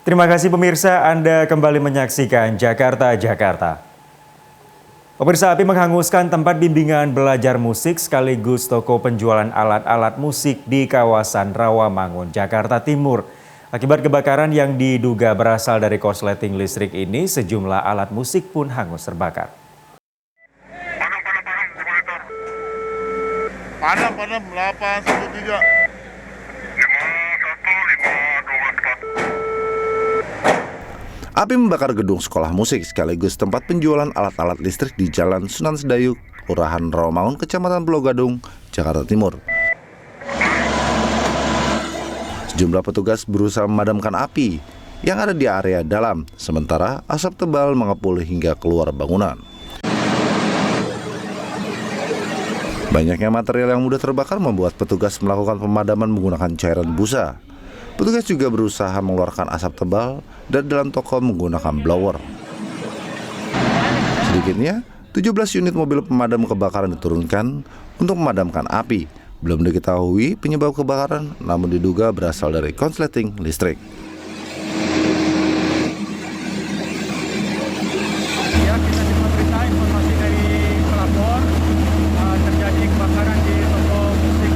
Terima kasih pemirsa, Anda kembali menyaksikan Jakarta, Jakarta. Pemirsa, api menghanguskan tempat bimbingan belajar musik sekaligus toko penjualan alat-alat musik di kawasan Rawamangun, Jakarta Timur. Akibat kebakaran yang diduga berasal dari korsleting listrik ini, sejumlah alat musik pun hangus terbakar. Padam 813. Api membakar gedung sekolah musik sekaligus tempat penjualan alat-alat listrik di Jalan Sunan Sedayuk, Kelurahan Rawamangun, Kecamatan Pulau Gadung, Jakarta Timur. Sejumlah petugas berusaha memadamkan api yang ada di area dalam, sementara asap tebal mengepul hingga keluar bangunan. Banyaknya material yang mudah terbakar membuat petugas melakukan pemadaman menggunakan cairan busa. Petugas juga berusaha mengeluarkan asap tebal dari dalam toko menggunakan blower. Sedikitnya, 17 unit mobil pemadam kebakaran diturunkan untuk memadamkan api. Belum diketahui penyebab kebakaran, namun diduga berasal dari korsleting listrik. Ya, kita terima berita informasi dari pelapor terjadi kebakaran di toko musik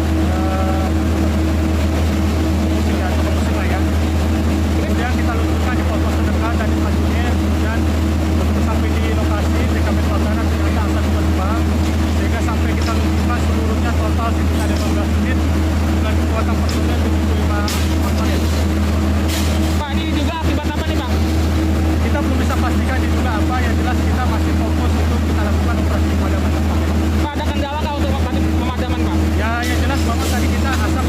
lah ya. Kemudian kita luncurkan di pos terdekat dan di unit. Kemudian begitu sampai di lokasi TKP kebakaran ternyata asap tebal, sehingga sampai kita luncurkan seluruhnya total sekitar 15 unit dengan kekuatan personel 75 personel. Pak, ini juga akibat apa nih, Pak? Kita belum bisa pastikan diduga apa, yang jelas kita masih fokus untuk kita lakukan operasi pemadaman. Pak, ada kendala nggak untuk pemadaman, Pak? Ya, yang jelas bahwa tadi kita asap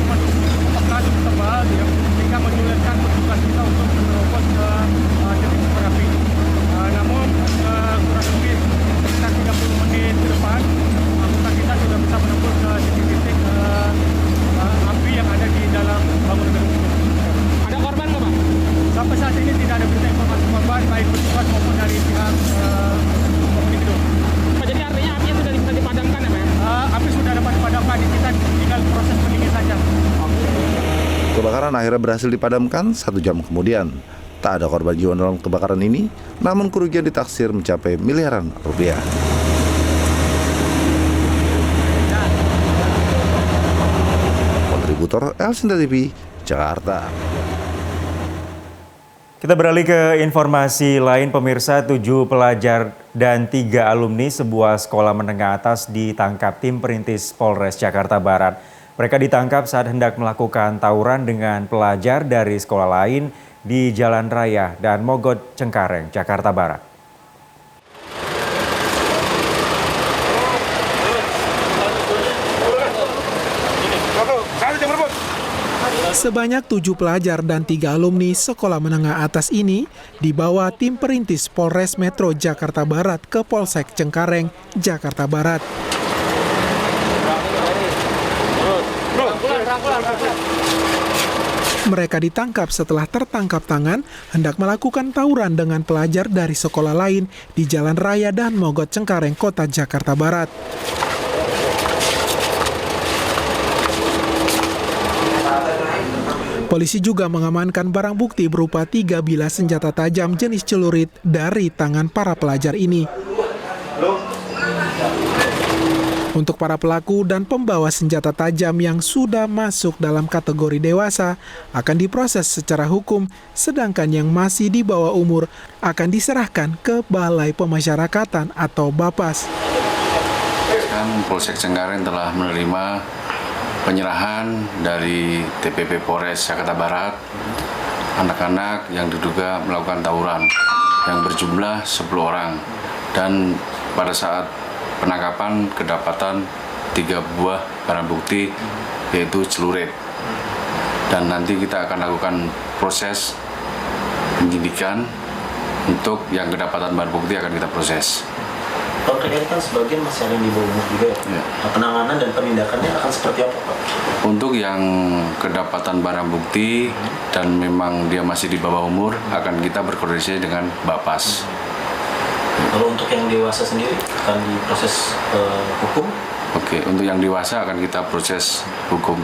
pekat tebal ya, sehingga menyulitkan petugas kita untuk menerobos ke titik sumber api. Namun kurang lebih sekitar 30 menit ke depan, anggota kita sudah bisa menembus ke titik-titik api yang ada di dalam bangunan gedung. Ada korban nggak, Pak? Sampai saat ini tidak ada berita informasi korban baik petugas maupun dari pihak penghuni gedung. Pak, jadi artinya apinya sudah bisa dipadamkan ya, Pak? Api sudah dapat dipadamkan, kita tinggal proses pendingin saja. Kebakaran akhirnya berhasil dipadamkan 1 jam kemudian. Tak ada korban jiwa dalam kebakaran ini, namun kerugian ditaksir mencapai miliaran rupiah. Kontributor Elsinta TV, Jakarta. Kita beralih ke informasi lain, pemirsa. 7 pelajar dan 3 alumni sebuah sekolah menengah atas ditangkap tim perintis Polres Jakarta Barat. Mereka ditangkap saat hendak melakukan tawuran dengan pelajar dari sekolah lain di Jalan Raya dan Mogot Cengkareng, Jakarta Barat. Sebanyak 7 pelajar dan 3 alumni sekolah menengah atas ini dibawa tim perintis Polres Metro Jakarta Barat ke Polsek Cengkareng, Jakarta Barat. Mereka ditangkap setelah tertangkap tangan hendak melakukan tawuran dengan pelajar dari sekolah lain di Jalan Raya dan Mogot Cengkareng, Kota Jakarta Barat. Polisi juga mengamankan barang bukti berupa 3 bilah senjata tajam jenis celurit dari tangan para pelajar ini. Untuk para pelaku dan pembawa senjata tajam yang sudah masuk dalam kategori dewasa akan diproses secara hukum, sedangkan yang masih di bawah umur akan diserahkan ke Balai Pemasyarakatan atau Bapas. Polsek Cengkareng telah menerima penyerahan dari TPP Polres Jakarta Barat anak-anak yang diduga melakukan tawuran yang berjumlah 10 orang, dan pada saat penangkapan kedapatan 3 buah barang bukti yaitu celurit, dan nanti kita akan lakukan proses penyidikan. Untuk yang kedapatan barang bukti akan kita proses. Kalau terkait kan sebagian masih ada yang di bawah umur juga ya. Nah, penanganan dan penindakannya akan seperti apa, Pak? Untuk yang kedapatan barang bukti dan memang dia masih di bawah umur akan kita berkoordinasi dengan Bapas. Kalau untuk yang dewasa sendiri akan diproses hukum? Oke, untuk yang dewasa akan kita proses hukum.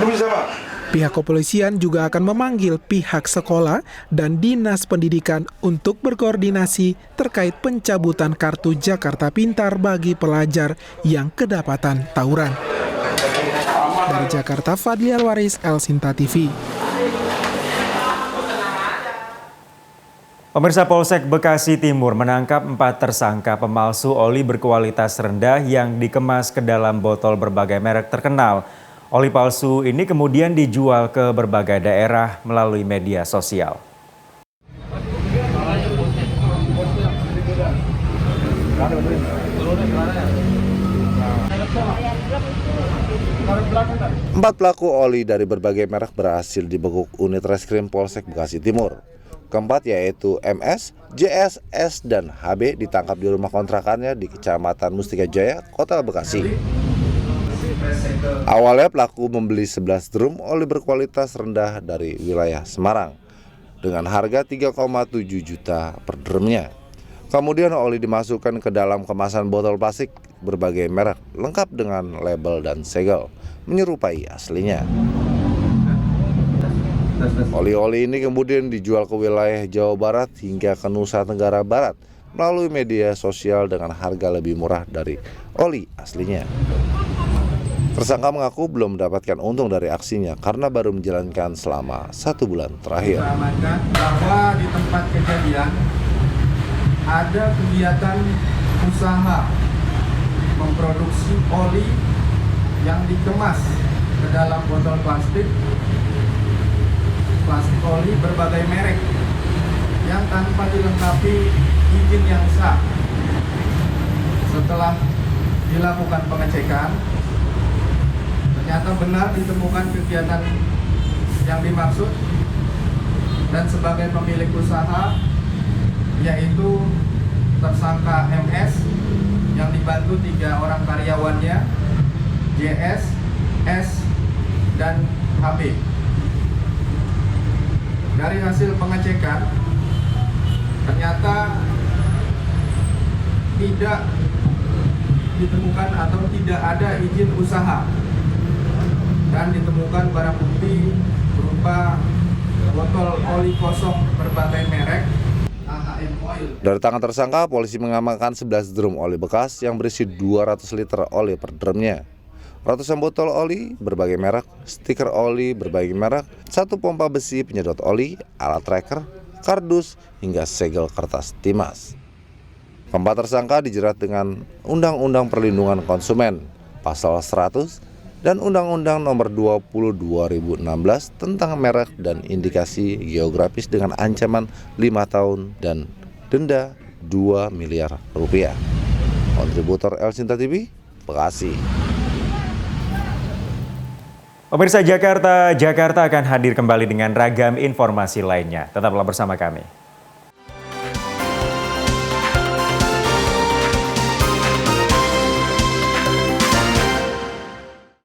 Ini bisa, Pak? Pihak kepolisian juga akan memanggil pihak sekolah dan Dinas Pendidikan untuk berkoordinasi terkait pencabutan kartu Jakarta Pintar bagi pelajar yang kedapatan tawuran. Dari Jakarta, Fadli Alwaris, Elsinta TV. Pemirsa, Polsek Bekasi Timur menangkap 4 tersangka pemalsu oli berkualitas rendah yang dikemas ke dalam botol berbagai merek terkenal. Oli palsu ini kemudian dijual ke berbagai daerah melalui media sosial. Empat pelaku oli dari berbagai merek berhasil dibekuk unit reskrim Polsek Bekasi Timur. Keempat yaitu MS, JS, S, dan HB ditangkap di rumah kontrakannya di Kecamatan Mustika Jaya, Kota Bekasi. Awalnya pelaku membeli 11 drum oli berkualitas rendah dari wilayah Semarang dengan harga 3,7 juta per drumnya. Kemudian oli dimasukkan ke dalam kemasan botol plastik berbagai merek lengkap dengan label dan segel menyerupai aslinya. Oli-oli ini kemudian dijual ke wilayah Jawa Barat hingga ke Nusa Tenggara Barat melalui media sosial dengan harga lebih murah dari oli aslinya. Tersangka mengaku belum mendapatkan untung dari aksinya karena baru menjalankan selama 1 bulan terakhir. Bahwa di tempat kejadian ada kegiatan usaha memproduksi oli yang dikemas ke dalam botol plastik oli berbagai merek yang tanpa dilengkapi izin yang sah. Setelah dilakukan pengecekan, ternyata benar ditemukan kegiatan yang dimaksud dan sebagai pemilik usaha yaitu tersangka MS yang dibantu 3 orang karyawannya, JS, S, dan HB. Dari hasil pengecekan ternyata tidak ditemukan atau tidak ada izin usaha dan ditemukan barang bukti berupa botol oli kosong berbagai merek. Dari tangan tersangka, polisi mengamankan 11 drum oli bekas yang berisi 200 liter oli per drumnya. Ratusan botol oli berbagai merek, stiker oli berbagai merek, 1 pompa besi penyedot oli, alat tracker, kardus, hingga segel kertas timas. Keempat tersangka dijerat dengan Undang-Undang Perlindungan Konsumen, Pasal 100, dan Undang-Undang Nomor 20 2016 tentang merek dan indikasi geografis dengan ancaman 5 tahun dan denda 2 miliar rupiah. Kontributor Elsinta TV, Bekasi. Pemirsa, Jakarta akan hadir kembali dengan ragam informasi lainnya. Tetaplah bersama kami.